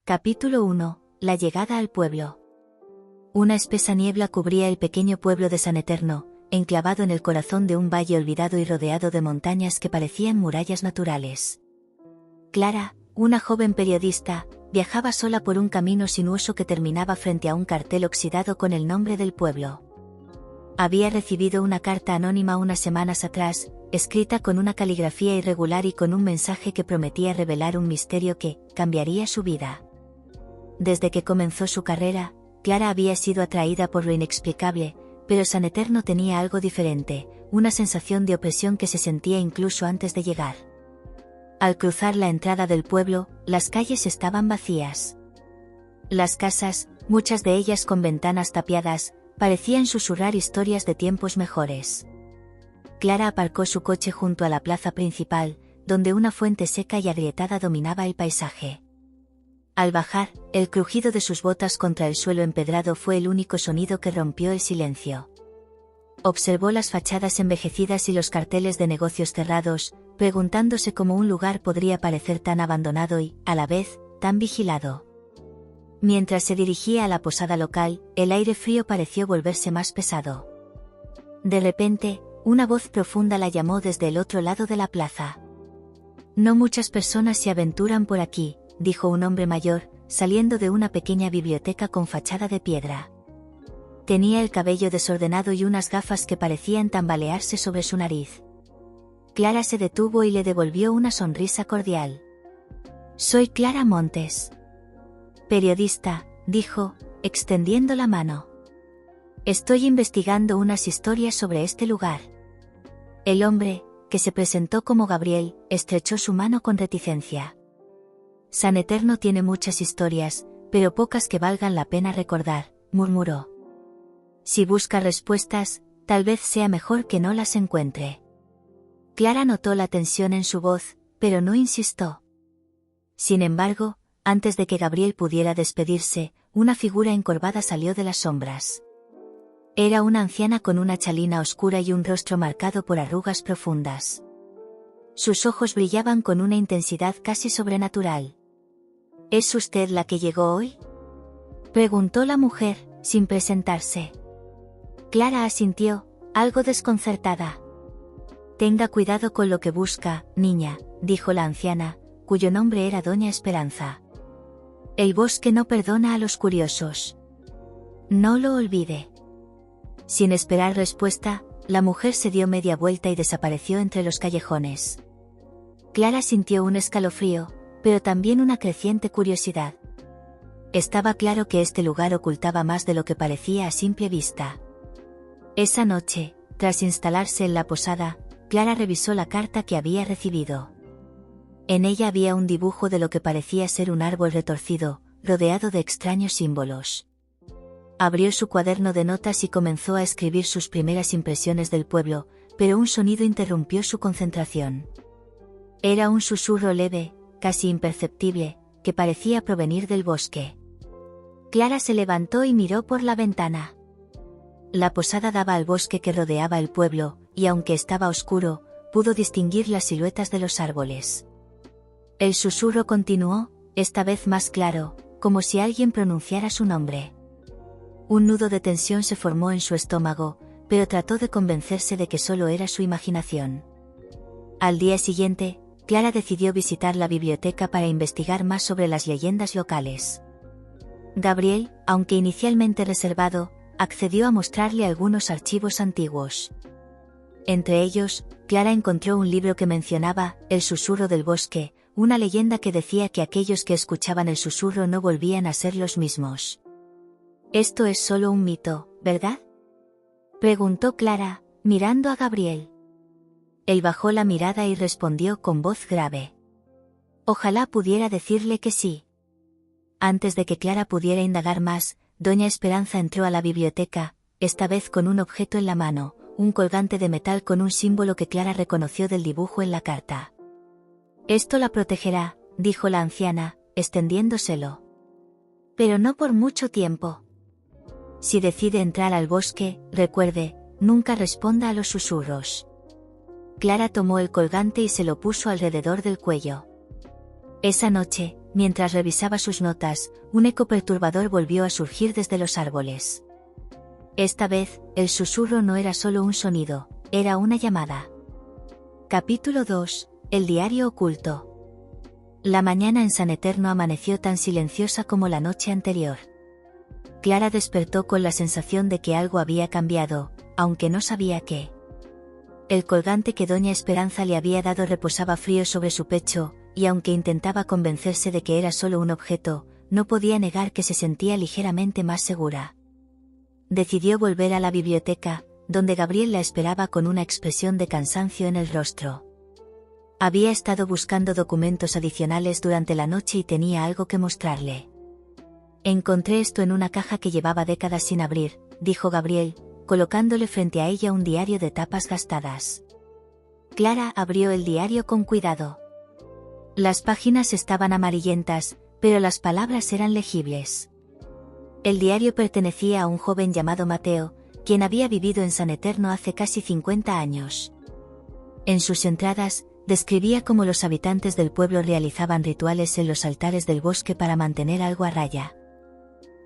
Capítulo 1. La llegada al pueblo. Una espesa niebla cubría el pequeño pueblo de San Eterno, enclavado en el corazón de un valle olvidado y rodeado de montañas que parecían murallas naturales. Clara, una joven periodista, viajaba sola por un camino sinuoso que terminaba frente a un cartel oxidado con el nombre del pueblo. Había recibido una carta anónima unas semanas atrás, escrita con una caligrafía irregular y con un mensaje que prometía revelar un misterio que cambiaría su vida. Desde que comenzó su carrera, Clara había sido atraída por lo inexplicable, pero San Eterno tenía algo diferente, una sensación de opresión que se sentía incluso antes de llegar. Al cruzar la entrada del pueblo, las calles estaban vacías. Las casas, muchas de ellas con ventanas tapiadas, parecían susurrar historias de tiempos mejores. Clara aparcó su coche junto a la plaza principal, donde una fuente seca y agrietada dominaba el paisaje. Al bajar, el crujido de sus botas contra el suelo empedrado fue el único sonido que rompió el silencio. Observó las fachadas envejecidas y los carteles de negocios cerrados, preguntándose cómo un lugar podría parecer tan abandonado y, a la vez, tan vigilado. Mientras se dirigía a la posada local, el aire frío pareció volverse más pesado. De repente, una voz profunda la llamó desde el otro lado de la plaza. «No muchas personas se aventuran por aquí», dijo un hombre mayor, saliendo de una pequeña biblioteca con fachada de piedra. Tenía el cabello desordenado y unas gafas que parecían tambalearse sobre su nariz. Clara se detuvo y le devolvió una sonrisa cordial. «Soy Clara Montes. Periodista», dijo, extendiendo la mano. «Estoy investigando unas historias sobre este lugar». El hombre, que se presentó como Gabriel, estrechó su mano con reticencia. «San Eterno tiene muchas historias, pero pocas que valgan la pena recordar», murmuró. «Si busca respuestas, tal vez sea mejor que no las encuentre». Clara notó la tensión en su voz, pero no insistió. Sin embargo, antes de que Gabriel pudiera despedirse, una figura encorvada salió de las sombras. Era una anciana con una chalina oscura y un rostro marcado por arrugas profundas. Sus ojos brillaban con una intensidad casi sobrenatural. «¿Es usted la que llegó hoy?», preguntó la mujer, sin presentarse. Clara asintió, algo desconcertada. «Tenga cuidado con lo que busca, niña», dijo la anciana, cuyo nombre era Doña Esperanza. «El bosque no perdona a los curiosos. No lo olvide». Sin esperar respuesta, la mujer se dio media vuelta y desapareció entre los callejones. Clara sintió un escalofrío, pero también una creciente curiosidad. Estaba claro que este lugar ocultaba más de lo que parecía a simple vista. Esa noche, tras instalarse en la posada, Clara revisó la carta que había recibido. En ella había un dibujo de lo que parecía ser un árbol retorcido, rodeado de extraños símbolos. Abrió su cuaderno de notas y comenzó a escribir sus primeras impresiones del pueblo, pero un sonido interrumpió su concentración. Era un susurro leve, casi imperceptible, que parecía provenir del bosque. Clara se levantó y miró por la ventana. La posada daba al bosque que rodeaba el pueblo, y aunque estaba oscuro, pudo distinguir las siluetas de los árboles. El susurro continuó, esta vez más claro, como si alguien pronunciara su nombre. Un nudo de tensión se formó en su estómago, pero trató de convencerse de que solo era su imaginación. Al día siguiente, Clara decidió visitar la biblioteca para investigar más sobre las leyendas locales. Gabriel, aunque inicialmente reservado, accedió a mostrarle algunos archivos antiguos. Entre ellos, Clara encontró un libro que mencionaba «El susurro del bosque», una leyenda que decía que aquellos que escuchaban el susurro no volvían a ser los mismos. «Esto es solo un mito, ¿verdad?», preguntó Clara, mirando a Gabriel. Él bajó la mirada y respondió con voz grave. Ojalá pudiera decirle que sí. Antes de que Clara pudiera indagar más, Doña Esperanza entró a la biblioteca, esta vez con un objeto en la mano, un colgante de metal con un símbolo que Clara reconoció del dibujo en la carta. «Esto la protegerá», dijo la anciana, extendiéndoselo. «Pero no por mucho tiempo. Si decide entrar al bosque, recuerde, nunca responda a los susurros». Clara tomó el colgante y se lo puso alrededor del cuello. Esa noche, mientras revisaba sus notas, un eco perturbador volvió a surgir desde los árboles. Esta vez, el susurro no era solo un sonido, era una llamada. Capítulo 2. El diario oculto. La mañana en San Eterno amaneció tan silenciosa como la noche anterior. Clara despertó con la sensación de que algo había cambiado, aunque no sabía qué. El colgante que doña Esperanza le había dado reposaba frío sobre su pecho, y aunque intentaba convencerse de que era solo un objeto, no podía negar que se sentía ligeramente más segura. Decidió volver a la biblioteca, donde Gabriel la esperaba con una expresión de cansancio en el rostro. Había estado buscando documentos adicionales durante la noche y tenía algo que mostrarle. Encontré esto en una caja que llevaba décadas sin abrir, dijo Gabriel, colocándole frente a ella un diario de tapas gastadas. Clara abrió el diario con cuidado. Las páginas estaban amarillentas, pero las palabras eran legibles. El diario pertenecía a un joven llamado Mateo, quien había vivido en San Eterno hace casi 50 años. En sus entradas, describía cómo los habitantes del pueblo realizaban rituales en los altares del bosque para mantener algo a raya.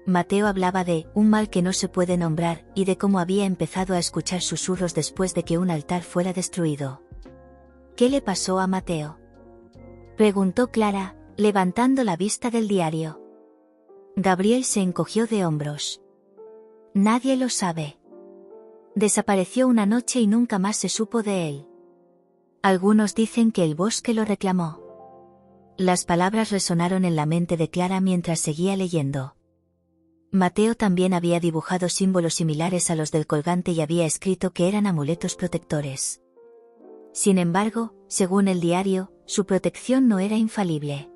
Mateo hablaba de un mal que no se puede nombrar y de cómo había empezado a escuchar susurros después de que un altar fuera destruido. ¿Qué le pasó a Mateo?, preguntó Clara, levantando la vista del diario. Gabriel se encogió de hombros. Nadie lo sabe. Desapareció una noche y nunca más se supo de él. Algunos dicen que el bosque lo reclamó. Las palabras resonaron en la mente de Clara mientras seguía leyendo. Mateo también había dibujado símbolos similares a los del colgante y había escrito que eran amuletos protectores. Sin embargo, según el diario, su protección no era infalible.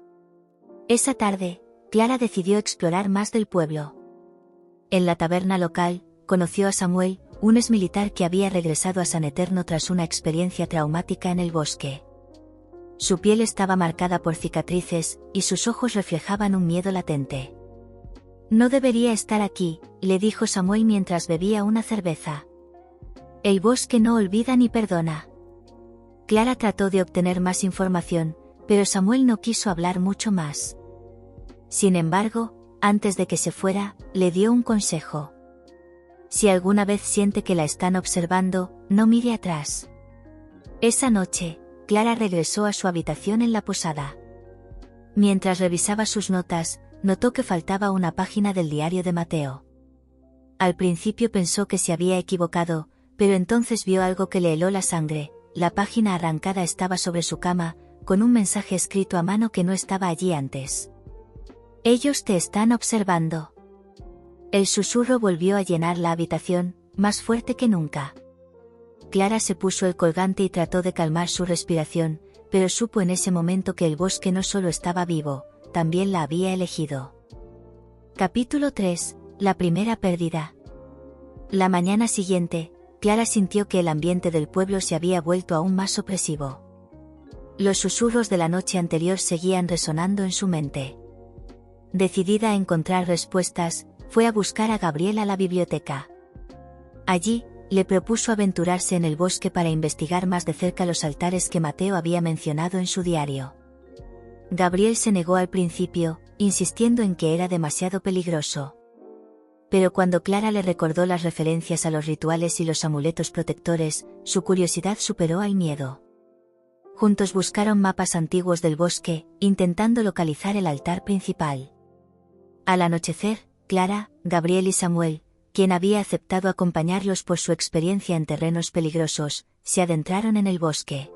Esa tarde, Clara decidió explorar más del pueblo. En la taberna local, conoció a Samuel, un exmilitar que había regresado a San Eterno tras una experiencia traumática en el bosque. Su piel estaba marcada por cicatrices, y sus ojos reflejaban un miedo latente. No debería estar aquí, le dijo Samuel mientras bebía una cerveza. El bosque no olvida ni perdona. Clara trató de obtener más información, pero Samuel no quiso hablar mucho más. Sin embargo, antes de que se fuera, le dio un consejo. Si alguna vez siente que la están observando, no mire atrás. Esa noche, Clara regresó a su habitación en la posada. Mientras revisaba sus notas, notó que faltaba una página del diario de Mateo. Al principio pensó que se había equivocado, pero entonces vio algo que le heló la sangre. La página arrancada estaba sobre su cama, con un mensaje escrito a mano que no estaba allí antes. Ellos te están observando. El susurro volvió a llenar la habitación, más fuerte que nunca. Clara se puso el colgante y trató de calmar su respiración, pero supo en ese momento que el bosque no solo estaba vivo, también la había elegido. Capítulo 3. La primera pérdida. La mañana siguiente, Clara sintió que el ambiente del pueblo se había vuelto aún más opresivo. Los susurros de la noche anterior seguían resonando en su mente. Decidida a encontrar respuestas, fue a buscar a Gabriel a la biblioteca. Allí, le propuso aventurarse en el bosque para investigar más de cerca los altares que Mateo había mencionado en su diario. Gabriel se negó al principio, insistiendo en que era demasiado peligroso. Pero cuando Clara le recordó las referencias a los rituales y los amuletos protectores, su curiosidad superó al miedo. Juntos buscaron mapas antiguos del bosque, intentando localizar el altar principal. Al anochecer, Clara, Gabriel y Samuel, quien había aceptado acompañarlos por su experiencia en terrenos peligrosos, se adentraron en el bosque.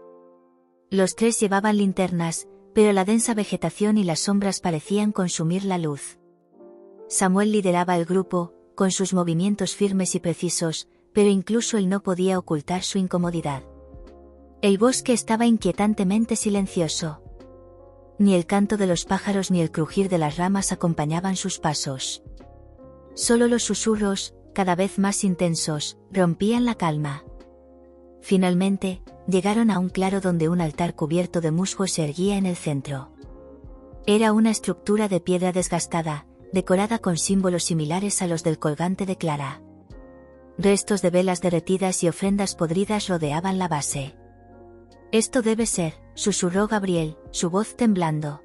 Los tres llevaban linternas, pero la densa vegetación y las sombras parecían consumir la luz. Samuel lideraba el grupo, con sus movimientos firmes y precisos, pero incluso él no podía ocultar su incomodidad. El bosque estaba inquietantemente silencioso. Ni el canto de los pájaros ni el crujir de las ramas acompañaban sus pasos. Solo los susurros, cada vez más intensos, rompían la calma. Finalmente, llegaron a un claro donde un altar cubierto de musgo se erguía en el centro. Era una estructura de piedra desgastada, decorada con símbolos similares a los del colgante de Clara. Restos de velas derretidas y ofrendas podridas rodeaban la base. «Esto debe ser», susurró Gabriel, su voz temblando.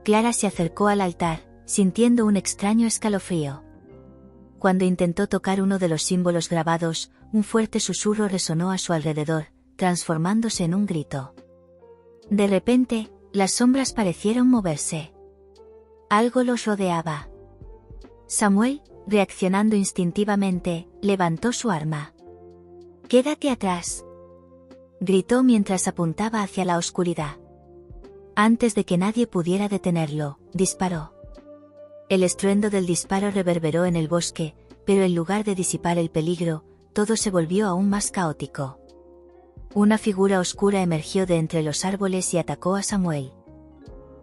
Clara se acercó al altar, sintiendo un extraño escalofrío. Cuando intentó tocar uno de los símbolos grabados, un fuerte susurro resonó a su alrededor, transformándose en un grito. De repente, las sombras parecieron moverse. Algo los rodeaba. Samuel, reaccionando instintivamente, levantó su arma. «¡Quédate atrás!», gritó mientras apuntaba hacia la oscuridad. Antes de que nadie pudiera detenerlo, disparó. El estruendo del disparo reverberó en el bosque, pero en lugar de disipar el peligro, todo se volvió aún más caótico. Una figura oscura emergió de entre los árboles y atacó a Samuel.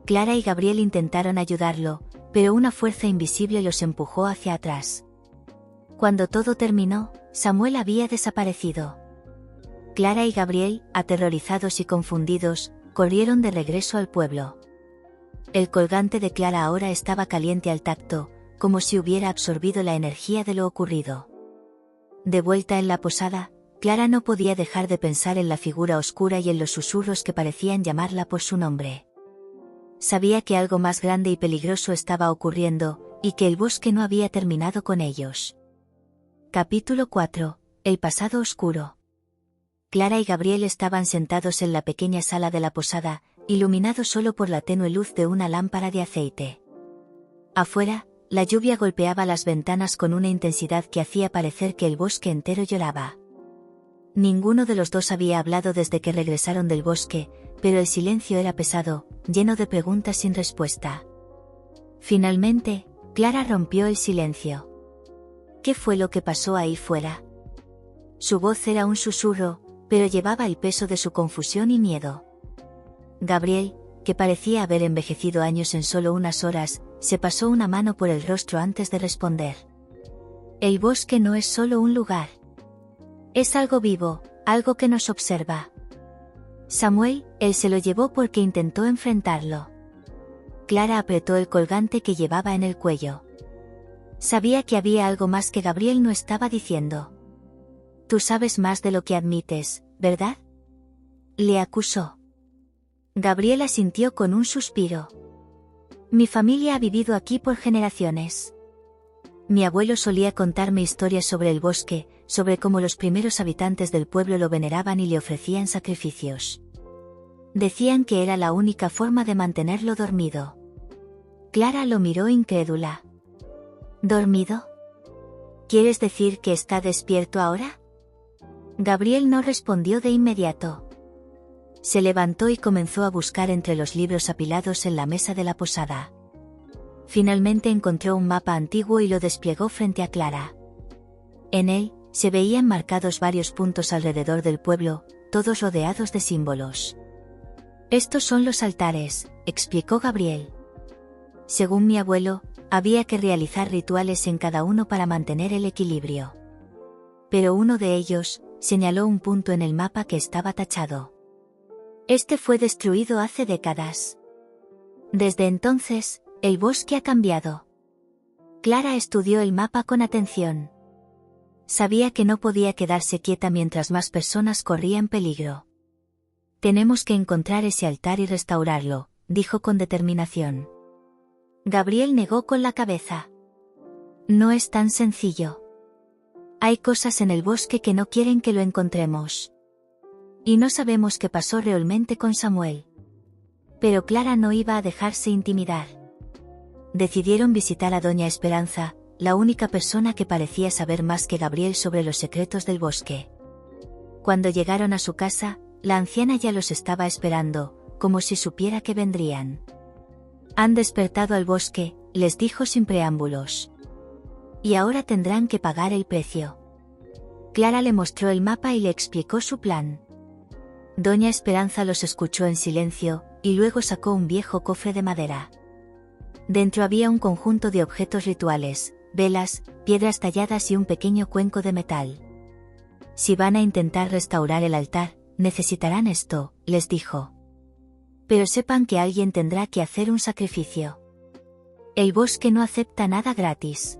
Clara y Gabriel intentaron ayudarlo, pero una fuerza invisible los empujó hacia atrás. Cuando todo terminó, Samuel había desaparecido. Clara y Gabriel, aterrorizados y confundidos, corrieron de regreso al pueblo. El colgante de Clara ahora estaba caliente al tacto, como si hubiera absorbido la energía de lo ocurrido. De vuelta en la posada, Clara no podía dejar de pensar en la figura oscura y en los susurros que parecían llamarla por su nombre. Sabía que algo más grande y peligroso estaba ocurriendo, y que el bosque no había terminado con ellos. Capítulo 4. El pasado oscuro. Clara y Gabriel estaban sentados en la pequeña sala de la posada, iluminados solo por la tenue luz de una lámpara de aceite. Afuera, la lluvia golpeaba las ventanas con una intensidad que hacía parecer que el bosque entero lloraba. Ninguno de los dos había hablado desde que regresaron del bosque, pero el silencio era pesado, lleno de preguntas sin respuesta. Finalmente, Clara rompió el silencio. ¿Qué fue lo que pasó ahí fuera? Su voz era un susurro, pero llevaba el peso de su confusión y miedo. Gabriel, que parecía haber envejecido años en solo unas horas, se pasó una mano por el rostro antes de responder. El bosque no es solo un lugar. Es algo vivo, algo que nos observa. Samuel, él se lo llevó porque intentó enfrentarlo. Clara apretó el colgante que llevaba en el cuello. Sabía que había algo más que Gabriel no estaba diciendo. «Tú sabes más de lo que admites, ¿verdad?», le acusó. Gabriel asintió con un suspiro. «Mi familia ha vivido aquí por generaciones. Mi abuelo solía contarme historias sobre el bosque, sobre cómo los primeros habitantes del pueblo lo veneraban y le ofrecían sacrificios. Decían que era la única forma de mantenerlo dormido». Clara lo miró incrédula. «¿Dormido? ¿Quieres decir que está despierto ahora?». Gabriel no respondió de inmediato. Se levantó y comenzó a buscar entre los libros apilados en la mesa de la posada. Finalmente encontró un mapa antiguo y lo desplegó frente a Clara. En él, se veían marcados varios puntos alrededor del pueblo, todos rodeados de símbolos. «Estos son los altares», explicó Gabriel. «Según mi abuelo, había que realizar rituales en cada uno para mantener el equilibrio. Pero uno de ellos, señaló un punto en el mapa que estaba tachado. Este fue destruido hace décadas. Desde entonces, el bosque ha cambiado». Clara estudió el mapa con atención. Sabía que no podía quedarse quieta mientras más personas corrían peligro. «Tenemos que encontrar ese altar y restaurarlo», dijo con determinación. Gabriel negó con la cabeza. «No es tan sencillo. Hay cosas en el bosque que no quieren que lo encontremos. Y no sabemos qué pasó realmente con Samuel». Pero Clara no iba a dejarse intimidar. Decidieron visitar a Doña Esperanza, la única persona que parecía saber más que Gabriel sobre los secretos del bosque. Cuando llegaron a su casa, la anciana ya los estaba esperando, como si supiera que vendrían. «Han despertado al bosque», les dijo sin preámbulos. «Y ahora tendrán que pagar el precio». Clara le mostró el mapa y le explicó su plan. Doña Esperanza los escuchó en silencio, y luego sacó un viejo cofre de madera. Dentro había un conjunto de objetos rituales, velas, piedras talladas y un pequeño cuenco de metal. «Si van a intentar restaurar el altar, necesitarán esto», les dijo. «Pero sepan que alguien tendrá que hacer un sacrificio. El bosque no acepta nada gratis».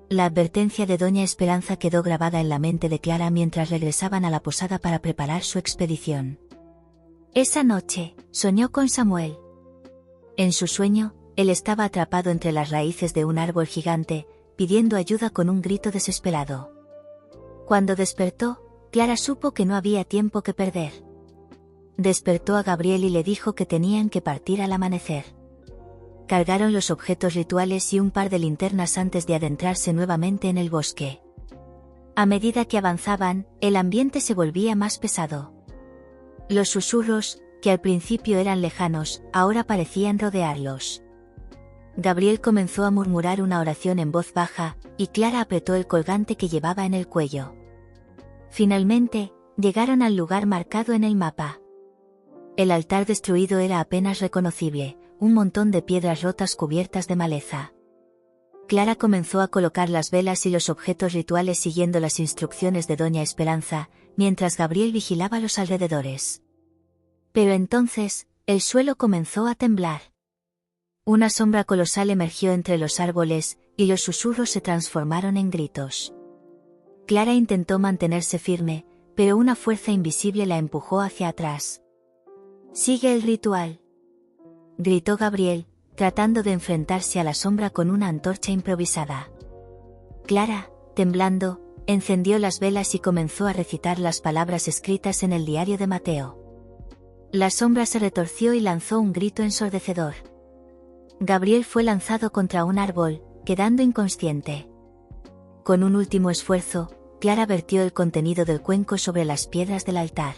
La advertencia de Doña Esperanza quedó grabada en la mente de Clara mientras regresaban a la posada para preparar su expedición. Esa noche, soñó con Samuel. En su sueño, él estaba atrapado entre las raíces de un árbol gigante, pidiendo ayuda con un grito desesperado. Cuando despertó, Clara supo que no había tiempo que perder. Despertó a Gabriel y le dijo que tenían que partir al amanecer. Cargaron los objetos rituales y un par de linternas antes de adentrarse nuevamente en el bosque. A medida que avanzaban, el ambiente se volvía más pesado. Los susurros, que al principio eran lejanos, ahora parecían rodearlos. Gabriel comenzó a murmurar una oración en voz baja, y Clara apretó el colgante que llevaba en el cuello. Finalmente, llegaron al lugar marcado en el mapa. El altar destruido era apenas reconocible, un montón de piedras rotas cubiertas de maleza. Clara comenzó a colocar las velas y los objetos rituales siguiendo las instrucciones de Doña Esperanza, mientras Gabriel vigilaba los alrededores. Pero entonces, el suelo comenzó a temblar. Una sombra colosal emergió entre los árboles, y los susurros se transformaron en gritos. Clara intentó mantenerse firme, pero una fuerza invisible la empujó hacia atrás. «Sigue el ritual», gritó Gabriel, tratando de enfrentarse a la sombra con una antorcha improvisada. Clara, temblando, encendió las velas y comenzó a recitar las palabras escritas en el diario de Mateo. La sombra se retorció y lanzó un grito ensordecedor. Gabriel fue lanzado contra un árbol, quedando inconsciente. Con un último esfuerzo, Clara vertió el contenido del cuenco sobre las piedras del altar.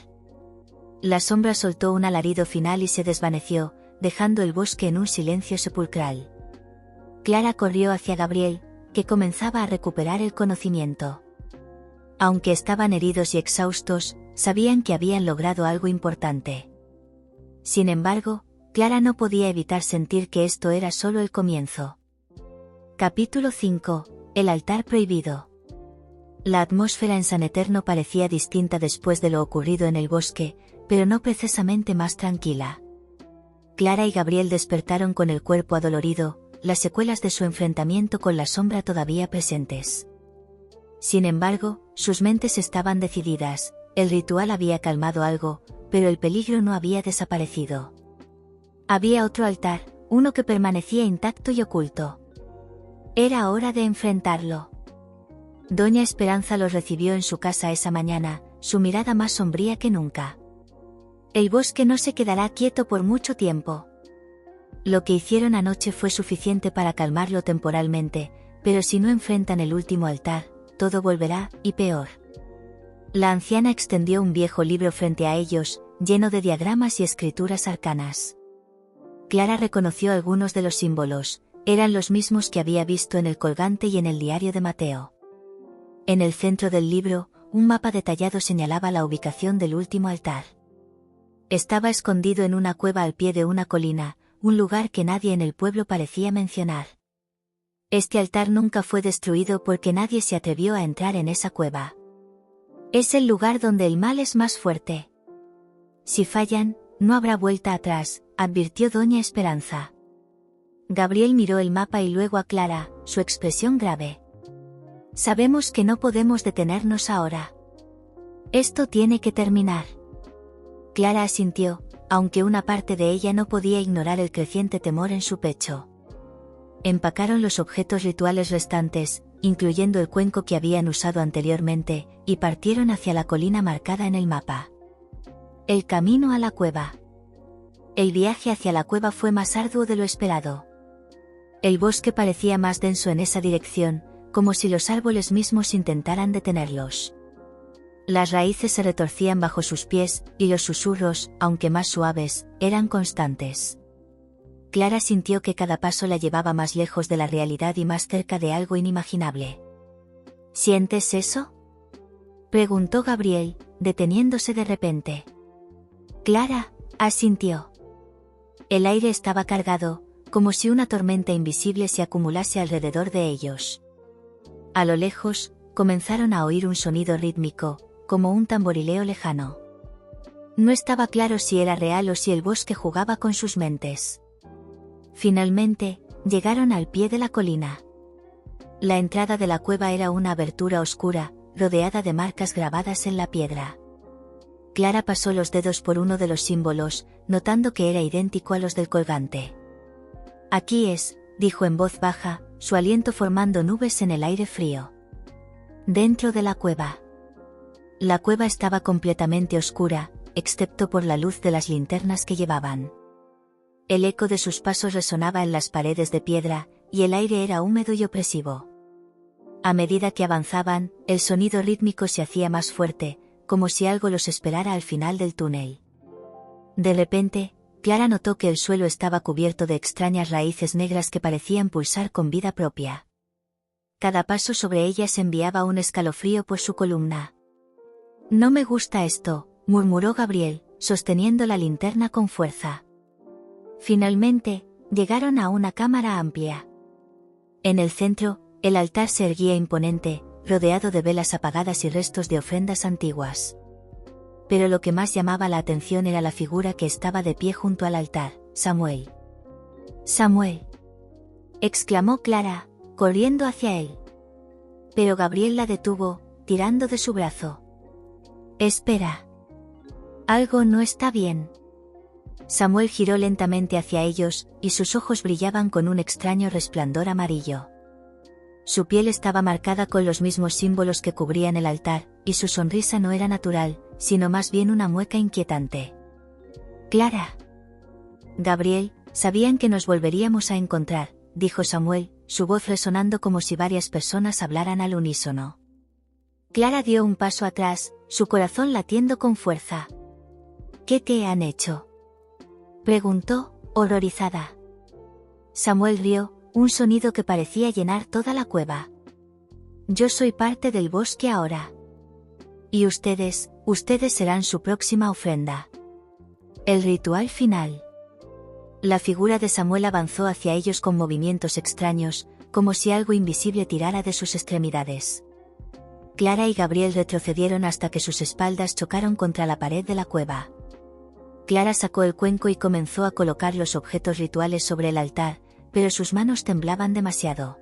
La sombra soltó un alarido final y se desvaneció, dejando el bosque en un silencio sepulcral. Clara corrió hacia Gabriel, que comenzaba a recuperar el conocimiento. Aunque estaban heridos y exhaustos, sabían que habían logrado algo importante. Sin embargo, Clara no podía evitar sentir que esto era solo el comienzo. Capítulo 5. El altar prohibido. La atmósfera en San Eterno parecía distinta después de lo ocurrido en el bosque, pero no precisamente más tranquila. Clara y Gabriel despertaron con el cuerpo adolorido, las secuelas de su enfrentamiento con la sombra todavía presentes. Sin embargo, sus mentes estaban decididas, el ritual había calmado algo, pero el peligro no había desaparecido. Había otro altar, uno que permanecía intacto y oculto. Era hora de enfrentarlo. Doña Esperanza los recibió en su casa esa mañana, su mirada más sombría que nunca. El bosque no se quedará quieto por mucho tiempo. Lo que hicieron anoche fue suficiente para calmarlo temporalmente, pero si no enfrentan el último altar, todo volverá, y peor. La anciana extendió un viejo libro frente a ellos, lleno de diagramas y escrituras arcanas. Clara reconoció algunos de los símbolos, eran los mismos que había visto en el colgante y en el diario de Mateo. En el centro del libro, un mapa detallado señalaba la ubicación del último altar. Estaba escondido en una cueva al pie de una colina, un lugar que nadie en el pueblo parecía mencionar. Este altar nunca fue destruido porque nadie se atrevió a entrar en esa cueva. Es el lugar donde el mal es más fuerte. Si fallan, no habrá vuelta atrás, advirtió Doña Esperanza. Gabriel miró el mapa y luego a Clara, su expresión grave. Sabemos que no podemos detenernos ahora. Esto tiene que terminar. Clara asintió, aunque una parte de ella no podía ignorar el creciente temor en su pecho. Empacaron los objetos rituales restantes, incluyendo el cuenco que habían usado anteriormente, y partieron hacia la colina marcada en el mapa. El camino a la cueva. El viaje hacia la cueva fue más arduo de lo esperado. El bosque parecía más denso en esa dirección, como si los árboles mismos intentaran detenerlos. Las raíces se retorcían bajo sus pies, y los susurros, aunque más suaves, eran constantes. Clara sintió que cada paso la llevaba más lejos de la realidad y más cerca de algo inimaginable. ¿Sientes eso?, preguntó Gabriel, deteniéndose de repente. Clara asintió. El aire estaba cargado, como si una tormenta invisible se acumulase alrededor de ellos. A lo lejos, comenzaron a oír un sonido rítmico, como un tamborileo lejano. No estaba claro si era real o si el bosque jugaba con sus mentes. Finalmente, llegaron al pie de la colina. La entrada de la cueva era una abertura oscura, rodeada de marcas grabadas en la piedra. Clara pasó los dedos por uno de los símbolos, notando que era idéntico a los del colgante. Aquí es, dijo en voz baja, su aliento formando nubes en el aire frío. Dentro de la cueva. La cueva estaba completamente oscura, excepto por la luz de las linternas que llevaban. El eco de sus pasos resonaba en las paredes de piedra, y el aire era húmedo y opresivo. A medida que avanzaban, el sonido rítmico se hacía más fuerte, como si algo los esperara al final del túnel. De repente, Clara notó que el suelo estaba cubierto de extrañas raíces negras que parecían pulsar con vida propia. Cada paso sobre ellas enviaba un escalofrío por su columna. No me gusta esto, murmuró Gabriel, sosteniendo la linterna con fuerza. Finalmente, llegaron a una cámara amplia. En el centro, el altar se erguía imponente, rodeado de velas apagadas y restos de ofrendas antiguas. Pero lo que más llamaba la atención era la figura que estaba de pie junto al altar, Samuel. ¡Samuel!, exclamó Clara, corriendo hacia él. Pero Gabriel la detuvo, tirando de su brazo. Espera. Algo no está bien. Samuel giró lentamente hacia ellos, y sus ojos brillaban con un extraño resplandor amarillo. Su piel estaba marcada con los mismos símbolos que cubrían el altar, y su sonrisa no era natural, sino más bien una mueca inquietante. Clara. Gabriel, sabían que nos volveríamos a encontrar, dijo Samuel, su voz resonando como si varias personas hablaran al unísono. Clara dio un paso atrás, su corazón latiendo con fuerza. ¿Qué te han hecho?, preguntó, horrorizada. Samuel rió, un sonido que parecía llenar toda la cueva. Yo soy parte del bosque ahora. Y ustedes serán su próxima ofrenda. El ritual final. La figura de Samuel avanzó hacia ellos con movimientos extraños, como si algo invisible tirara de sus extremidades. Clara y Gabriel retrocedieron hasta que sus espaldas chocaron contra la pared de la cueva. Clara sacó el cuenco y comenzó a colocar los objetos rituales sobre el altar, pero sus manos temblaban demasiado.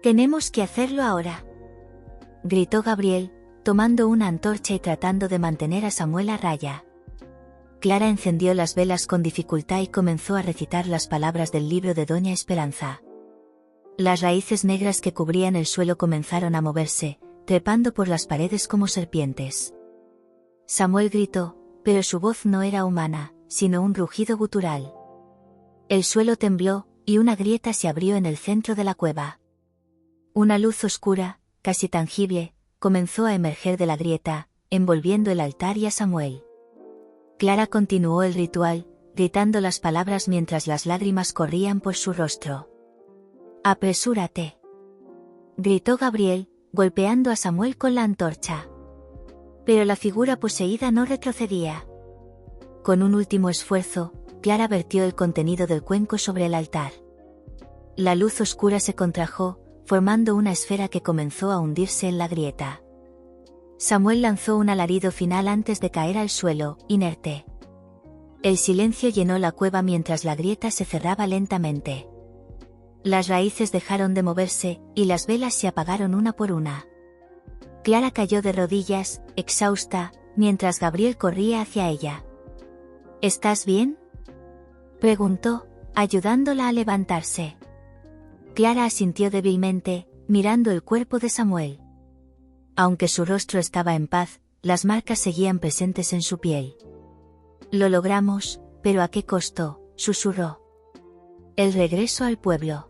«Tenemos que hacerlo ahora», gritó Gabriel, tomando una antorcha y tratando de mantener a Samuel a raya. Clara encendió las velas con dificultad y comenzó a recitar las palabras del libro de Doña Esperanza. Las raíces negras que cubrían el suelo comenzaron a moverse, trepando por las paredes como serpientes. Samuel gritó, pero su voz no era humana, sino un rugido gutural. El suelo tembló, y una grieta se abrió en el centro de la cueva. Una luz oscura, casi tangible, comenzó a emerger de la grieta, envolviendo el altar y a Samuel. Clara continuó el ritual, gritando las palabras mientras las lágrimas corrían por su rostro. «Apresúrate», gritó Gabriel, golpeando a Samuel con la antorcha. Pero la figura poseída no retrocedía. Con un último esfuerzo, Clara vertió el contenido del cuenco sobre el altar. La luz oscura se contrajo, formando una esfera que comenzó a hundirse en la grieta. Samuel lanzó un alarido final antes de caer al suelo, inerte. El silencio llenó la cueva mientras la grieta se cerraba lentamente. Las raíces dejaron de moverse, y las velas se apagaron una por una. Clara cayó de rodillas, exhausta, mientras Gabriel corría hacia ella. ¿Estás bien?, preguntó, ayudándola a levantarse. Clara asintió débilmente, mirando el cuerpo de Samuel. Aunque su rostro estaba en paz, las marcas seguían presentes en su piel. «Lo logramos, pero ¿a qué costo?», susurró. El regreso al pueblo.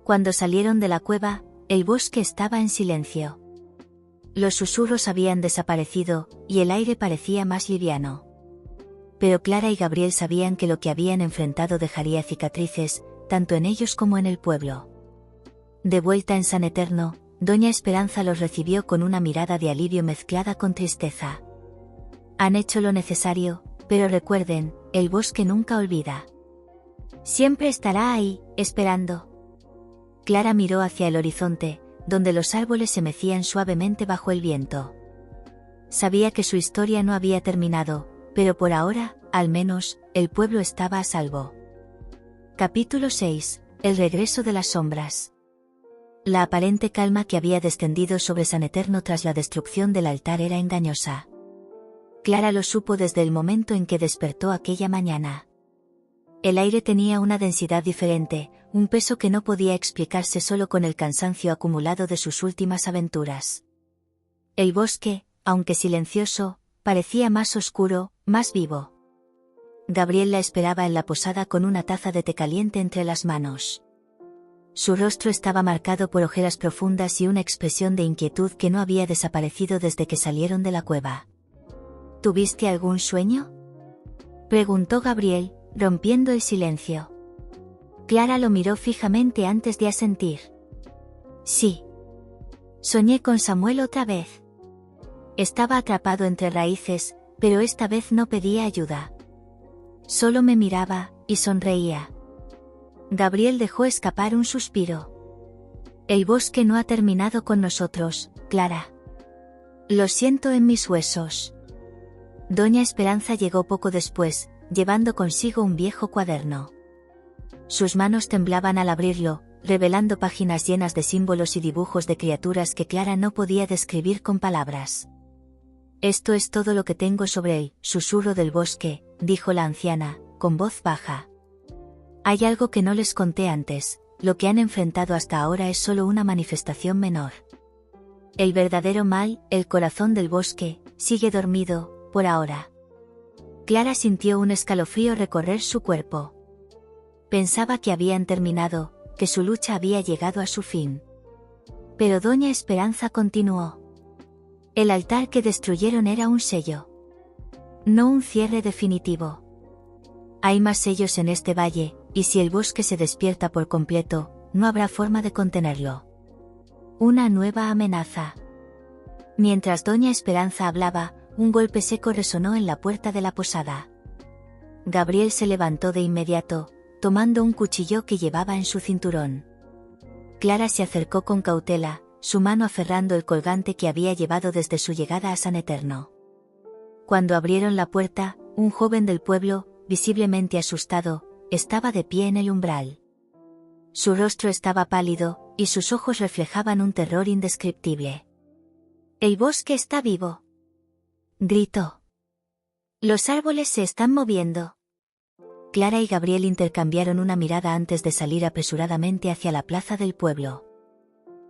Cuando salieron de la cueva, el bosque estaba en silencio. Los susurros habían desaparecido, y el aire parecía más liviano. Pero Clara y Gabriel sabían que lo que habían enfrentado dejaría cicatrices, tanto en ellos como en el pueblo. De vuelta en San Eterno, Doña Esperanza los recibió con una mirada de alivio mezclada con tristeza. «Han hecho lo necesario, pero recuerden, el bosque nunca olvida. Siempre estará ahí, esperando». Clara miró hacia el horizonte, donde los árboles se mecían suavemente bajo el viento. Sabía que su historia no había terminado, pero por ahora, al menos, el pueblo estaba a salvo. Capítulo 6. El regreso de las sombras. La aparente calma que había descendido sobre San Eterno tras la destrucción del altar era engañosa. Clara lo supo desde el momento en que despertó aquella mañana. El aire tenía una densidad diferente, un peso que no podía explicarse solo con el cansancio acumulado de sus últimas aventuras. El bosque, aunque silencioso, parecía más oscuro, más vivo. Gabriel la esperaba en la posada con una taza de té caliente entre las manos. Su rostro estaba marcado por ojeras profundas y una expresión de inquietud que no había desaparecido desde que salieron de la cueva. ¿Tuviste algún sueño?, preguntó Gabriel, rompiendo el silencio. Clara lo miró fijamente antes de asentir. Sí. Soñé con Samuel otra vez. Estaba atrapado entre raíces, pero esta vez no pedía ayuda. Solo me miraba, y sonreía. Gabriel dejó escapar un suspiro. El bosque no ha terminado con nosotros, Clara. Lo siento en mis huesos. Doña Esperanza llegó poco después, llevando consigo un viejo cuaderno. Sus manos temblaban al abrirlo, revelando páginas llenas de símbolos y dibujos de criaturas que Clara no podía describir con palabras. Esto es todo lo que tengo sobre el susurro del bosque, dijo la anciana, con voz baja. Hay algo que no les conté antes, lo que han enfrentado hasta ahora es solo una manifestación menor. El verdadero mal, el corazón del bosque, sigue dormido, por ahora. Clara sintió un escalofrío recorrer su cuerpo. Pensaba que habían terminado, que su lucha había llegado a su fin. Pero Doña Esperanza continuó. El altar que destruyeron era un sello. No un cierre definitivo. Hay más sellos en este valle, y si el bosque se despierta por completo, no habrá forma de contenerlo. Una nueva amenaza. Mientras Doña Esperanza hablaba, un golpe seco resonó en la puerta de la posada. Gabriel se levantó de inmediato, tomando un cuchillo que llevaba en su cinturón. Clara se acercó con cautela, su mano aferrando el colgante que había llevado desde su llegada a San Eterno. Cuando abrieron la puerta, un joven del pueblo, visiblemente asustado, estaba de pie en el umbral. Su rostro estaba pálido, y sus ojos reflejaban un terror indescriptible. «El bosque está vivo», gritó. «Los árboles se están moviendo». Clara y Gabriel intercambiaron una mirada antes de salir apresuradamente hacia la plaza del pueblo.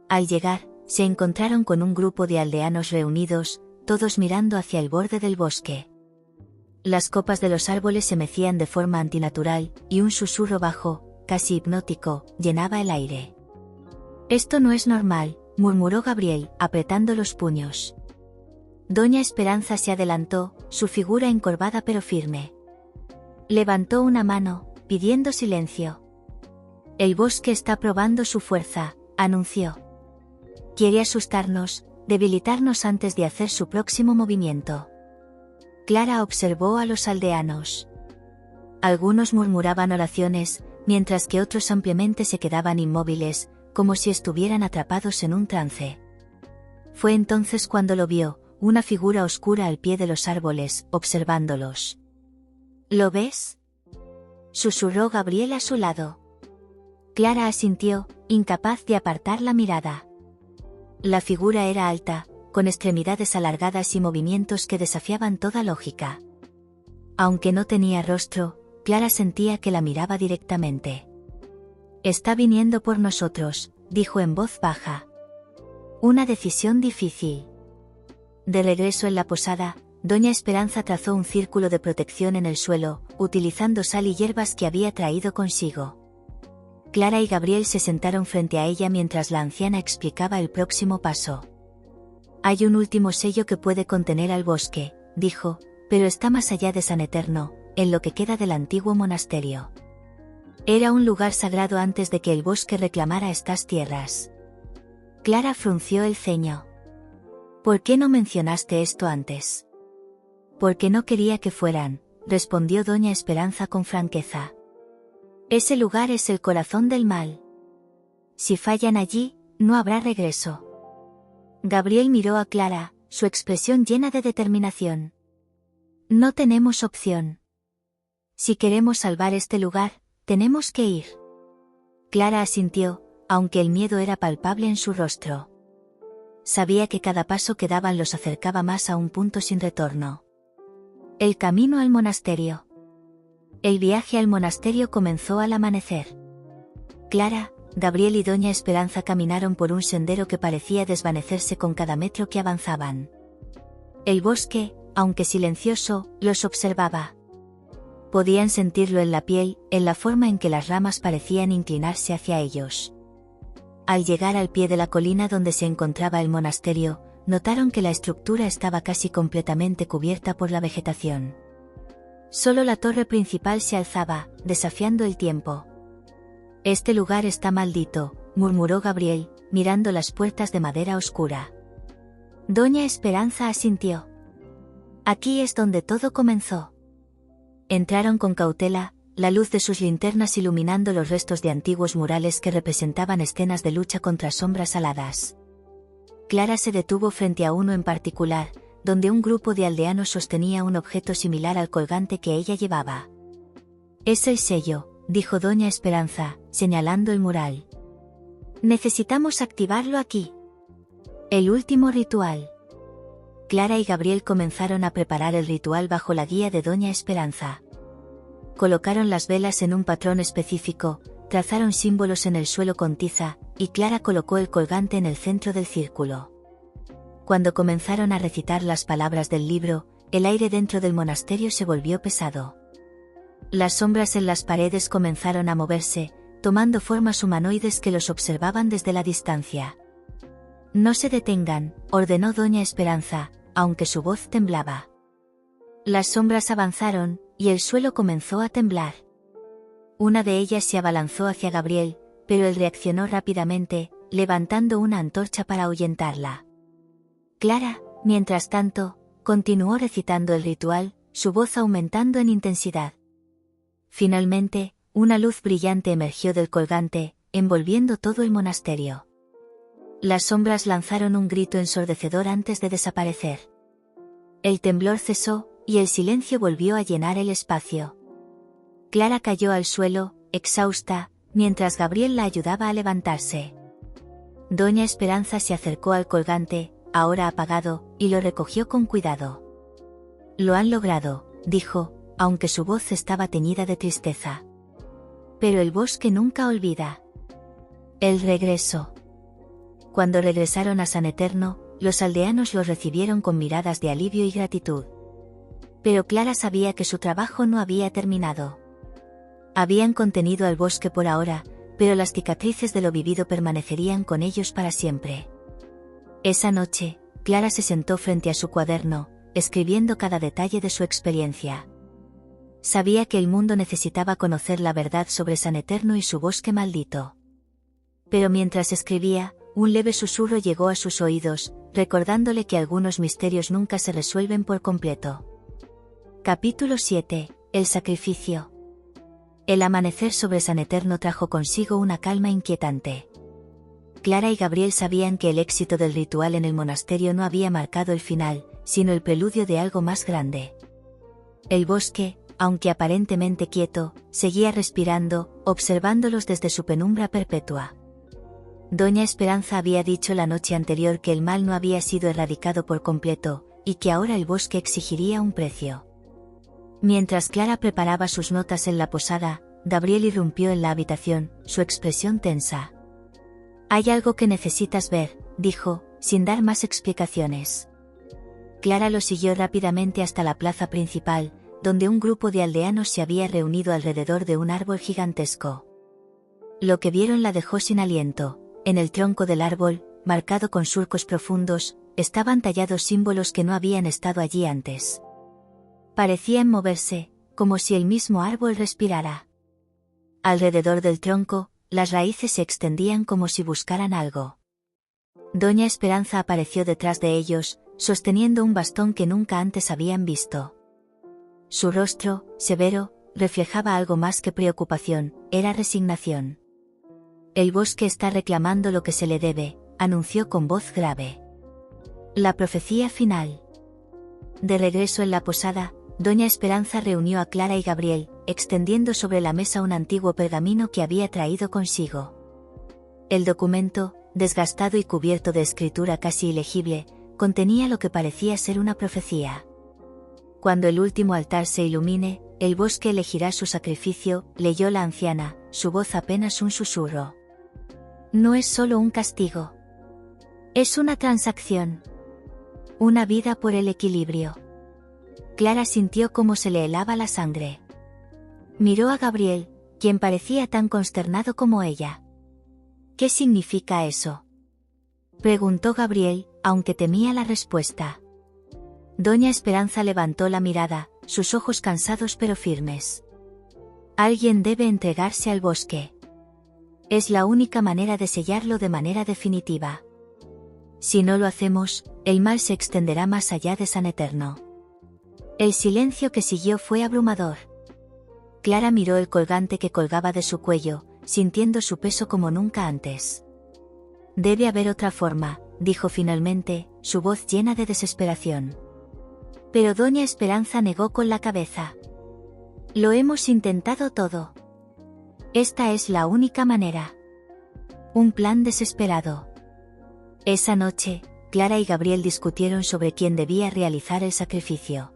Al llegar, se encontraron con un grupo de aldeanos reunidos, todos mirando hacia el borde del bosque. Las copas de los árboles se mecían de forma antinatural, y un susurro bajo, casi hipnótico, llenaba el aire. «Esto no es normal», murmuró Gabriel, apretando los puños. Doña Esperanza se adelantó, su figura encorvada pero firme. Levantó una mano, pidiendo silencio. «El bosque está probando su fuerza», anunció. «Quiere asustarnos, debilitarnos antes de hacer su próximo movimiento». Clara observó a los aldeanos. Algunos murmuraban oraciones, mientras que otros ampliamente se quedaban inmóviles, como si estuvieran atrapados en un trance. Fue entonces cuando lo vio, una figura oscura al pie de los árboles, observándolos. «¿Lo ves?», susurró Gabriel a su lado. Clara asintió, incapaz de apartar la mirada. La figura era alta, con extremidades alargadas y movimientos que desafiaban toda lógica. Aunque no tenía rostro, Clara sentía que la miraba directamente. «Está viniendo por nosotros», dijo en voz baja. «Una decisión difícil». De regreso en la posada, Doña Esperanza trazó un círculo de protección en el suelo, utilizando sal y hierbas que había traído consigo. Clara y Gabriel se sentaron frente a ella mientras la anciana explicaba el próximo paso. «Hay un último sello que puede contener al bosque», dijo, «pero está más allá de San Eterno, en lo que queda del antiguo monasterio. Era un lugar sagrado antes de que el bosque reclamara estas tierras». Clara frunció el ceño. «¿Por qué no mencionaste esto antes?». «Porque no quería que fueran», respondió Doña Esperanza con franqueza. «Ese lugar es el corazón del mal. Si fallan allí, no habrá regreso». Gabriel miró a Clara, su expresión llena de determinación. «No tenemos opción. Si queremos salvar este lugar, tenemos que ir». Clara asintió, aunque el miedo era palpable en su rostro. Sabía que cada paso que daban los acercaba más a un punto sin retorno. «El camino al monasterio». El viaje al monasterio comenzó al amanecer. Clara, Gabriel y doña Esperanza caminaron por un sendero que parecía desvanecerse con cada metro que avanzaban. El bosque, aunque silencioso, los observaba. Podían sentirlo en la piel, en la forma en que las ramas parecían inclinarse hacia ellos. Al llegar al pie de la colina donde se encontraba el monasterio, notaron que la estructura estaba casi completamente cubierta por la vegetación. Solo la torre principal se alzaba, desafiando el tiempo. «Este lugar está maldito», murmuró Gabriel, mirando las puertas de madera oscura. Doña Esperanza asintió. «Aquí es donde todo comenzó». Entraron con cautela, la luz de sus linternas iluminando los restos de antiguos murales que representaban escenas de lucha contra sombras aladas. Clara se detuvo frente a uno en particular, donde un grupo de aldeanos sostenía un objeto similar al colgante que ella llevaba. «Es el sello», dijo doña Esperanza, señalando el mural. «Necesitamos activarlo aquí». El último ritual. Clara y Gabriel comenzaron a preparar el ritual bajo la guía de doña Esperanza. Colocaron las velas en un patrón específico, trazaron símbolos en el suelo con tiza, y Clara colocó el colgante en el centro del círculo. Cuando comenzaron a recitar las palabras del libro, el aire dentro del monasterio se volvió pesado. Las sombras en las paredes comenzaron a moverse, tomando formas humanoides que los observaban desde la distancia. «No se detengan», ordenó doña Esperanza, aunque su voz temblaba. Las sombras avanzaron, y el suelo comenzó a temblar. Una de ellas se abalanzó hacia Gabriel, pero él reaccionó rápidamente, levantando una antorcha para ahuyentarla. Clara, mientras tanto, continuó recitando el ritual, su voz aumentando en intensidad. Finalmente, una luz brillante emergió del colgante, envolviendo todo el monasterio. Las sombras lanzaron un grito ensordecedor antes de desaparecer. El temblor cesó, y el silencio volvió a llenar el espacio. Clara cayó al suelo, exhausta, mientras Gabriel la ayudaba a levantarse. Doña Esperanza se acercó al colgante, ahora apagado, y lo recogió con cuidado. «Lo han logrado», dijo, aunque su voz estaba teñida de tristeza. «Pero el bosque nunca olvida». El regreso. Cuando regresaron a San Eterno, los aldeanos los recibieron con miradas de alivio y gratitud. Pero Clara sabía que su trabajo no había terminado. Habían contenido al bosque por ahora, pero las cicatrices de lo vivido permanecerían con ellos para siempre. Esa noche, Clara se sentó frente a su cuaderno, escribiendo cada detalle de su experiencia. Sabía que el mundo necesitaba conocer la verdad sobre San Eterno y su bosque maldito. Pero mientras escribía, un leve susurro llegó a sus oídos, recordándole que algunos misterios nunca se resuelven por completo. Capítulo 7. El sacrificio. El amanecer sobre San Eterno trajo consigo una calma inquietante. Clara y Gabriel sabían que el éxito del ritual en el monasterio no había marcado el final, sino el preludio de algo más grande. El bosque, aunque aparentemente quieto, seguía respirando, observándolos desde su penumbra perpetua. Doña Esperanza había dicho la noche anterior que el mal no había sido erradicado por completo, y que ahora el bosque exigiría un precio. Mientras Clara preparaba sus notas en la posada, Gabriel irrumpió en la habitación, su expresión tensa. «Hay algo que necesitas ver», dijo, sin dar más explicaciones. Clara lo siguió rápidamente hasta la plaza principal, donde un grupo de aldeanos se había reunido alrededor de un árbol gigantesco. Lo que vieron la dejó sin aliento. En el tronco del árbol, marcado con surcos profundos, estaban tallados símbolos que no habían estado allí antes. Parecían moverse, como si el mismo árbol respirara. Alrededor del tronco, las raíces se extendían como si buscaran algo. Doña Esperanza apareció detrás de ellos, sosteniendo un bastón que nunca antes habían visto. Su rostro, severo, reflejaba algo más que preocupación, era resignación. «El bosque está reclamando lo que se le debe», anunció con voz grave. La profecía final. De regreso en la posada, doña Esperanza reunió a Clara y Gabriel, extendiendo sobre la mesa un antiguo pergamino que había traído consigo. El documento, desgastado y cubierto de escritura casi ilegible, contenía lo que parecía ser una profecía. «Cuando el último altar se ilumine, el bosque elegirá su sacrificio, leyó la anciana, su voz apenas un susurro. No es solo un castigo. Es una transacción. Una vida por el equilibrio. Clara sintió cómo se le helaba la sangre. Miró a Gabriel, quien parecía tan consternado como ella. ¿Qué significa eso?, preguntó Gabriel, aunque temía la respuesta. Doña Esperanza levantó la mirada, sus ojos cansados pero firmes. Alguien debe entregarse al bosque. Es la única manera de sellarlo de manera definitiva. Si no lo hacemos, el mal se extenderá más allá de San Eterno. El silencio que siguió fue abrumador. Clara miró el colgante que colgaba de su cuello, sintiendo su peso como nunca antes. Debe haber otra forma, dijo finalmente, su voz llena de desesperación. Pero Doña Esperanza negó con la cabeza. Lo hemos intentado todo. Esta es la única manera. Un plan desesperado. Esa noche, Clara y Gabriel discutieron sobre quién debía realizar el sacrificio.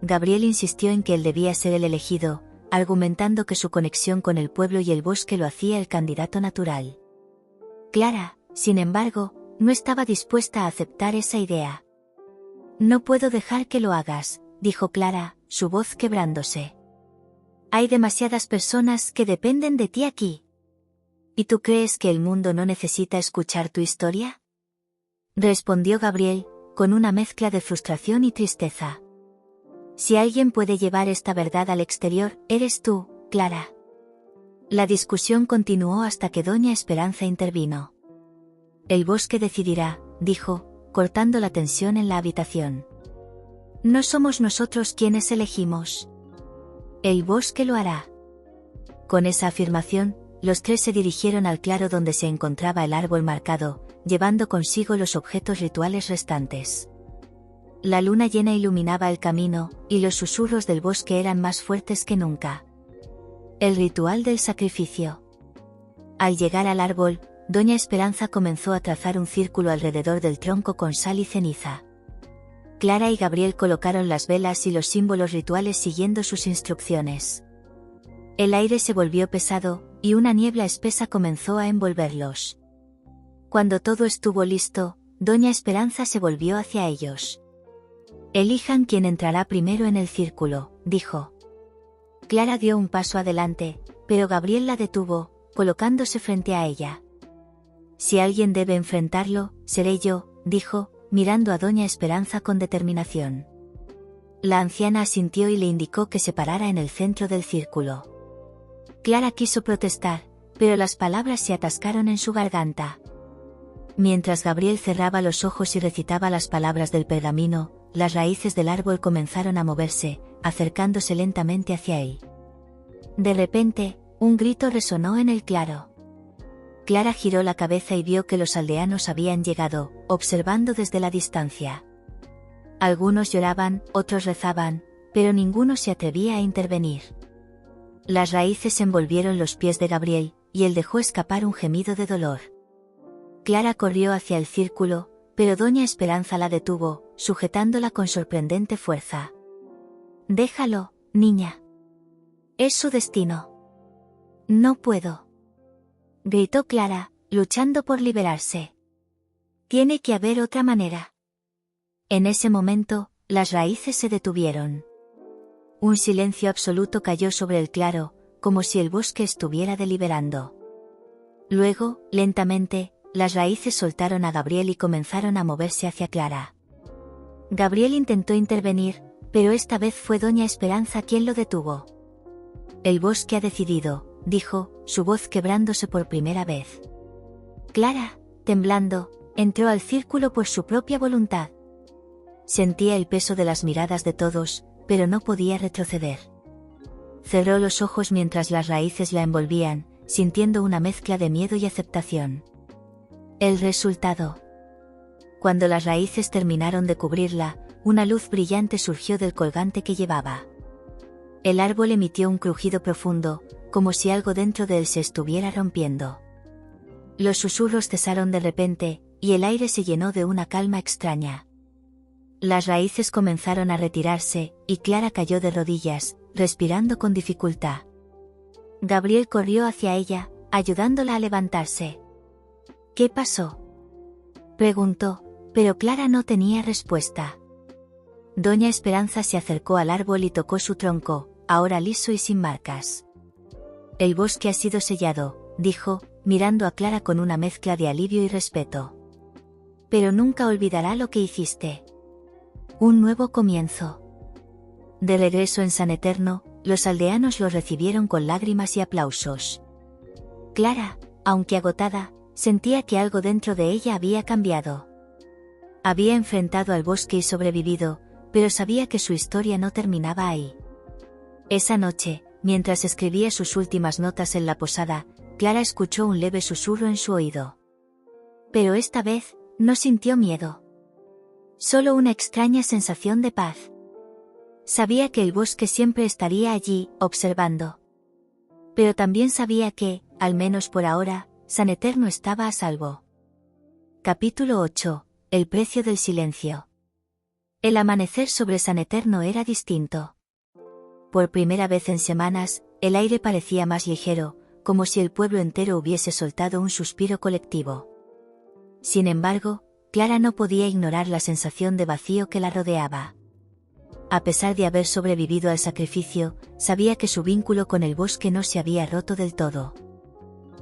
Gabriel insistió en que él debía ser el elegido, argumentando que su conexión con el pueblo y el bosque lo hacía el candidato natural. Clara, sin embargo, no estaba dispuesta a aceptar esa idea. No puedo dejar que lo hagas, dijo Clara, su voz quebrándose. Hay demasiadas personas que dependen de ti aquí. ¿Y tú crees que el mundo no necesita escuchar tu historia?, respondió Gabriel, con una mezcla de frustración y tristeza. Si alguien puede llevar esta verdad al exterior, eres tú, Clara. La discusión continuó hasta que Doña Esperanza intervino. El bosque decidirá, dijo, cortando la tensión en la habitación. No somos nosotros quienes elegimos. El bosque lo hará. Con esa afirmación, los tres se dirigieron al claro donde se encontraba el árbol marcado, llevando consigo los objetos rituales restantes. La luna llena iluminaba el camino, y los susurros del bosque eran más fuertes que nunca. El ritual del sacrificio. Al llegar al árbol, Doña Esperanza comenzó a trazar un círculo alrededor del tronco con sal y ceniza. Clara y Gabriel colocaron las velas y los símbolos rituales siguiendo sus instrucciones. El aire se volvió pesado, y una niebla espesa comenzó a envolverlos. Cuando todo estuvo listo, Doña Esperanza se volvió hacia ellos. Elijan quién entrará primero en el círculo, dijo. Clara dio un paso adelante, pero Gabriel la detuvo, colocándose frente a ella. Si alguien debe enfrentarlo, seré yo, dijo, mirando a Doña Esperanza con determinación. La anciana asintió y le indicó que se parara en el centro del círculo. Clara quiso protestar, pero las palabras se atascaron en su garganta. Mientras Gabriel cerraba los ojos y recitaba las palabras del pergamino, las raíces del árbol comenzaron a moverse, acercándose lentamente hacia él. De repente, un grito resonó en el claro. Clara giró la cabeza y vio que los aldeanos habían llegado, observando desde la distancia. Algunos lloraban, otros rezaban, pero ninguno se atrevía a intervenir. Las raíces envolvieron los pies de Gabriel, y él dejó escapar un gemido de dolor. Clara corrió hacia el círculo, pero Doña Esperanza la detuvo, sujetándola con sorprendente fuerza. Déjalo, niña. Es su destino. No puedo. Gritó Clara, luchando por liberarse. Tiene que haber otra manera. En ese momento, las raíces se detuvieron. Un silencio absoluto cayó sobre el claro, como si el bosque estuviera deliberando. Luego, lentamente, las raíces soltaron a Gabriel y comenzaron a moverse hacia Clara. Gabriel intentó intervenir, pero esta vez fue Doña Esperanza quien lo detuvo. El bosque ha decidido, dijo, su voz quebrándose por primera vez. Clara, temblando, entró al círculo por su propia voluntad. Sentía el peso de las miradas de todos, pero no podía retroceder. Cerró los ojos mientras las raíces la envolvían, sintiendo una mezcla de miedo y aceptación. El resultado. Cuando las raíces terminaron de cubrirla, una luz brillante surgió del colgante que llevaba. El árbol emitió un crujido profundo, como si algo dentro de él se estuviera rompiendo. Los susurros cesaron de repente, y el aire se llenó de una calma extraña. Las raíces comenzaron a retirarse, y Clara cayó de rodillas, respirando con dificultad. Gabriel corrió hacia ella, ayudándola a levantarse. ¿Qué pasó?, preguntó, pero Clara no tenía respuesta. Doña Esperanza se acercó al árbol y tocó su tronco, ahora liso y sin marcas. El bosque ha sido sellado, dijo, mirando a Clara con una mezcla de alivio y respeto. Pero nunca olvidará lo que hiciste. Un nuevo comienzo. De regreso en San Eterno, los aldeanos los recibieron con lágrimas y aplausos. Clara, aunque agotada, sentía que algo dentro de ella había cambiado. Había enfrentado al bosque y sobrevivido, pero sabía que su historia no terminaba ahí. Esa noche, mientras escribía sus últimas notas en la posada, Clara escuchó un leve susurro en su oído. Pero esta vez, no sintió miedo. Solo una extraña sensación de paz. Sabía que el bosque siempre estaría allí, observando. Pero también sabía que, al menos por ahora, San Eterno estaba a salvo. Capítulo 8. El precio del silencio. El amanecer sobre San Eterno era distinto. Por primera vez en semanas, el aire parecía más ligero, como si el pueblo entero hubiese soltado un suspiro colectivo. Sin embargo, Clara no podía ignorar la sensación de vacío que la rodeaba. A pesar de haber sobrevivido al sacrificio, sabía que su vínculo con el bosque no se había roto del todo.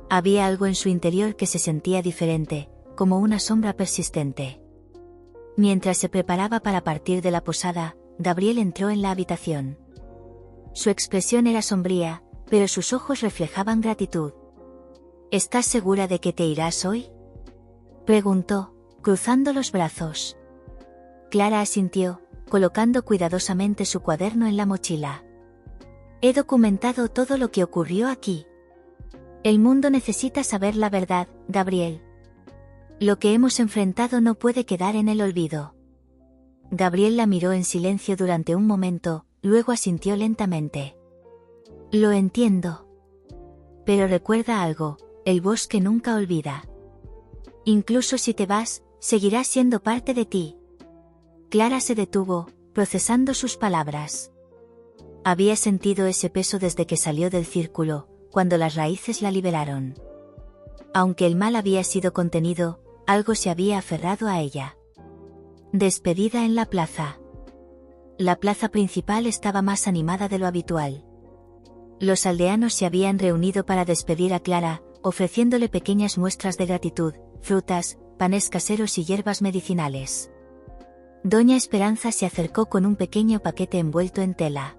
Había algo en su interior que se sentía diferente, como una sombra persistente. Mientras se preparaba para partir de la posada, Gabriel entró en la habitación. Su expresión era sombría, pero sus ojos reflejaban gratitud. ¿Estás segura de que te irás hoy?, preguntó, cruzando los brazos. Clara asintió, colocando cuidadosamente su cuaderno en la mochila. He documentado todo lo que ocurrió aquí. El mundo necesita saber la verdad, Gabriel. Lo que hemos enfrentado no puede quedar en el olvido. Gabriel la miró en silencio durante un momento, luego asintió lentamente. Lo entiendo. Pero recuerda algo, el bosque nunca olvida. Incluso si te vas, seguirá siendo parte de ti. Clara se detuvo, procesando sus palabras. Había sentido ese peso desde que salió del círculo, cuando las raíces la liberaron. Aunque el mal había sido contenido, algo se había aferrado a ella. Despedida en la plaza. La plaza principal estaba más animada de lo habitual. Los aldeanos se habían reunido para despedir a Clara, ofreciéndole pequeñas muestras de gratitud, frutas, panes caseros y hierbas medicinales. Doña Esperanza se acercó con un pequeño paquete envuelto en tela.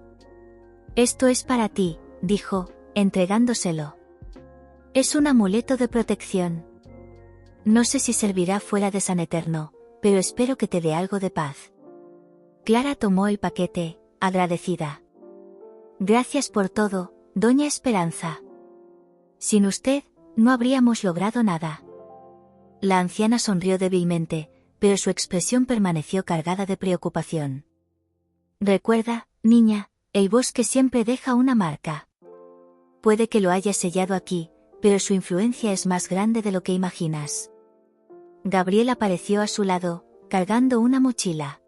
Esto es para ti, dijo, entregándoselo. Es un amuleto de protección. No sé si servirá fuera de San Eterno, pero espero que te dé algo de paz. Clara tomó el paquete, agradecida. Gracias por todo, Doña Esperanza. Sin usted, no habríamos logrado nada. La anciana sonrió débilmente, pero su expresión permaneció cargada de preocupación. Recuerda, niña, el bosque siempre deja una marca. Puede que lo hayas sellado aquí, pero su influencia es más grande de lo que imaginas. Gabriel apareció a su lado, cargando una mochila.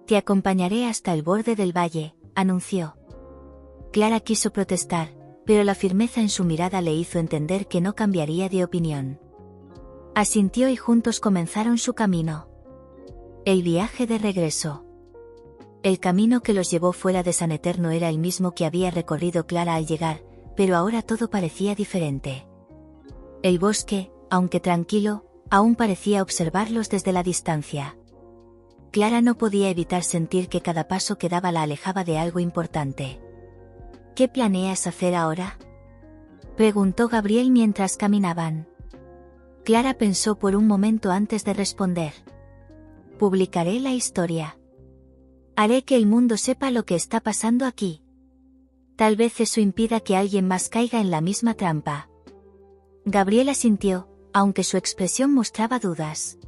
Te acompañaré hasta el borde del valle, anunció. Clara quiso protestar, pero la firmeza en su mirada le hizo entender que no cambiaría de opinión. Asintió y juntos comenzaron su camino. El viaje de regreso. El camino que los llevó fuera de San Eterno era el mismo que había recorrido Clara al llegar, pero ahora todo parecía diferente. El bosque, aunque tranquilo, aún parecía observarlos desde la distancia. Clara no podía evitar sentir que cada paso que daba la alejaba de algo importante. ¿Qué planeas hacer ahora?, preguntó Gabriel mientras caminaban. Clara pensó por un momento antes de responder. Publicaré la historia. Haré que el mundo sepa lo que está pasando aquí. Tal vez eso impida que alguien más caiga en la misma trampa. Gabriel asintió, aunque su expresión mostraba dudas.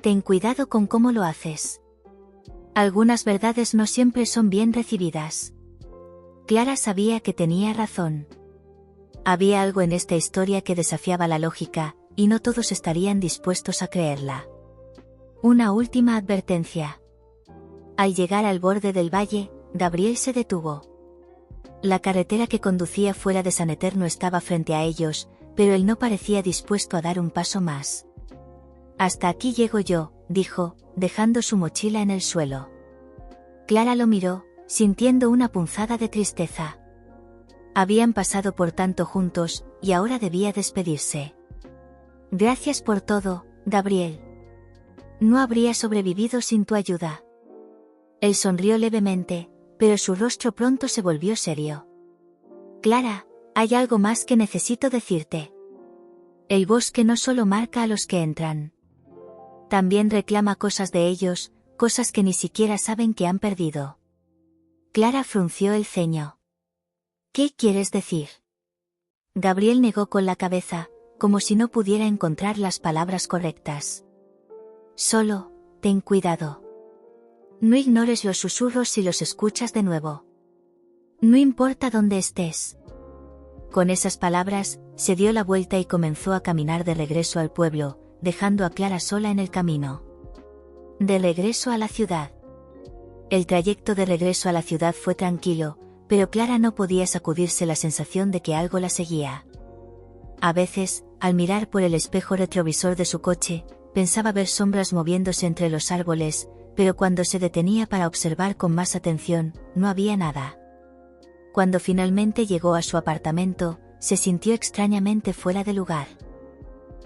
Ten cuidado con cómo lo haces. Algunas verdades no siempre son bien recibidas. Clara sabía que tenía razón. Había algo en esta historia que desafiaba la lógica, y no todos estarían dispuestos a creerla. Una última advertencia. Al llegar al borde del valle, Gabriel se detuvo. La carretera que conducía fuera de San Eterno estaba frente a ellos, pero él no parecía dispuesto a dar un paso más. «Hasta aquí llego yo», dijo, dejando su mochila en el suelo. Clara lo miró, sintiendo una punzada de tristeza. Habían pasado por tanto juntos, y ahora debía despedirse. «Gracias por todo, Gabriel. No habría sobrevivido sin tu ayuda». Él sonrió levemente, pero su rostro pronto se volvió serio. «Clara, hay algo más que necesito decirte. El bosque no solo marca a los que entran. También reclama cosas de ellos, cosas que ni siquiera saben que han perdido». Clara frunció el ceño. «¿Qué quieres decir?». Gabriel negó con la cabeza, como si no pudiera encontrar las palabras correctas. «Solo, ten cuidado. No ignores los susurros si los escuchas de nuevo. No importa dónde estés». Con esas palabras, se dio la vuelta y comenzó a caminar de regreso al pueblo, dejando a Clara sola en el camino. De regreso a la ciudad. El trayecto de regreso a la ciudad fue tranquilo, pero Clara no podía sacudirse la sensación de que algo la seguía. A veces, al mirar por el espejo retrovisor de su coche, pensaba ver sombras moviéndose entre los árboles, pero cuando se detenía para observar con más atención, no había nada. Cuando finalmente llegó a su apartamento, se sintió extrañamente fuera de lugar.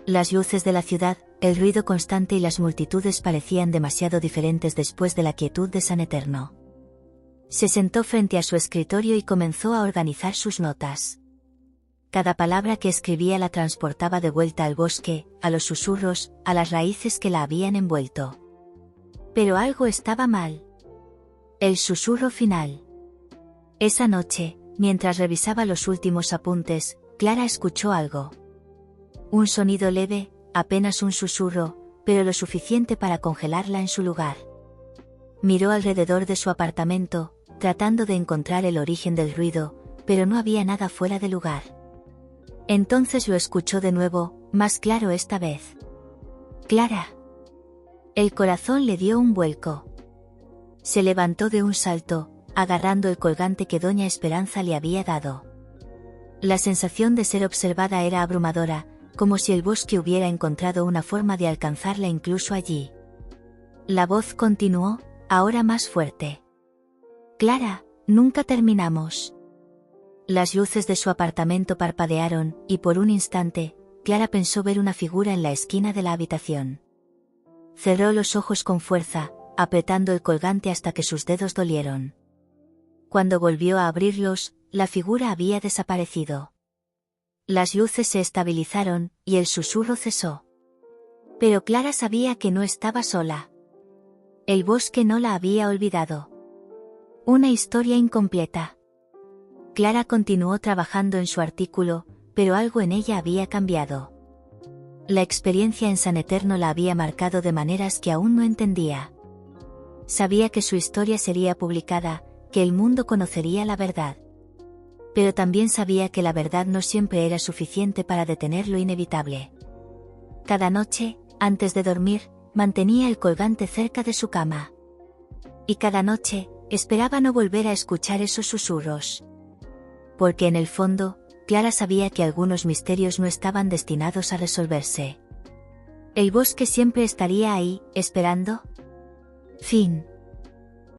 Las luces de la ciudad, el ruido constante y las multitudes parecían demasiado diferentes después de la quietud de San Eterno. Se sentó frente a su escritorio y comenzó a organizar sus notas. Cada palabra que escribía la transportaba de vuelta al bosque, a los susurros, a las raíces que la habían envuelto. Pero algo estaba mal. El susurro final. Esa noche, mientras revisaba los últimos apuntes, Clara escuchó algo. Un sonido leve, apenas un susurro, pero lo suficiente para congelarla en su lugar. Miró alrededor de su apartamento, tratando de encontrar el origen del ruido, pero no había nada fuera de lugar. Entonces lo escuchó de nuevo, más claro esta vez. «Clara». El corazón le dio un vuelco. Se levantó de un salto, agarrando el colgante que doña Esperanza le había dado. La sensación de ser observada era abrumadora, como si el bosque hubiera encontrado una forma de alcanzarla incluso allí. La voz continuó, ahora más fuerte. «Clara, nunca terminamos». Las luces de su apartamento parpadearon, y por un instante, Clara pensó ver una figura en la esquina de la habitación. Cerró los ojos con fuerza, apretando el colgante hasta que sus dedos dolieron. Cuando volvió a abrirlos, la figura había desaparecido. Las luces se estabilizaron, y el susurro cesó. Pero Clara sabía que no estaba sola. El bosque no la había olvidado. Una historia incompleta. Clara continuó trabajando en su artículo, pero algo en ella había cambiado. La experiencia en San Eterno la había marcado de maneras que aún no entendía. Sabía que su historia sería publicada, que el mundo conocería la verdad. Pero también sabía que la verdad no siempre era suficiente para detener lo inevitable. Cada noche, antes de dormir, mantenía el colgante cerca de su cama. Y cada noche, esperaba no volver a escuchar esos susurros. Porque en el fondo, Clara sabía que algunos misterios no estaban destinados a resolverse. El bosque siempre estaría ahí, esperando. Fin.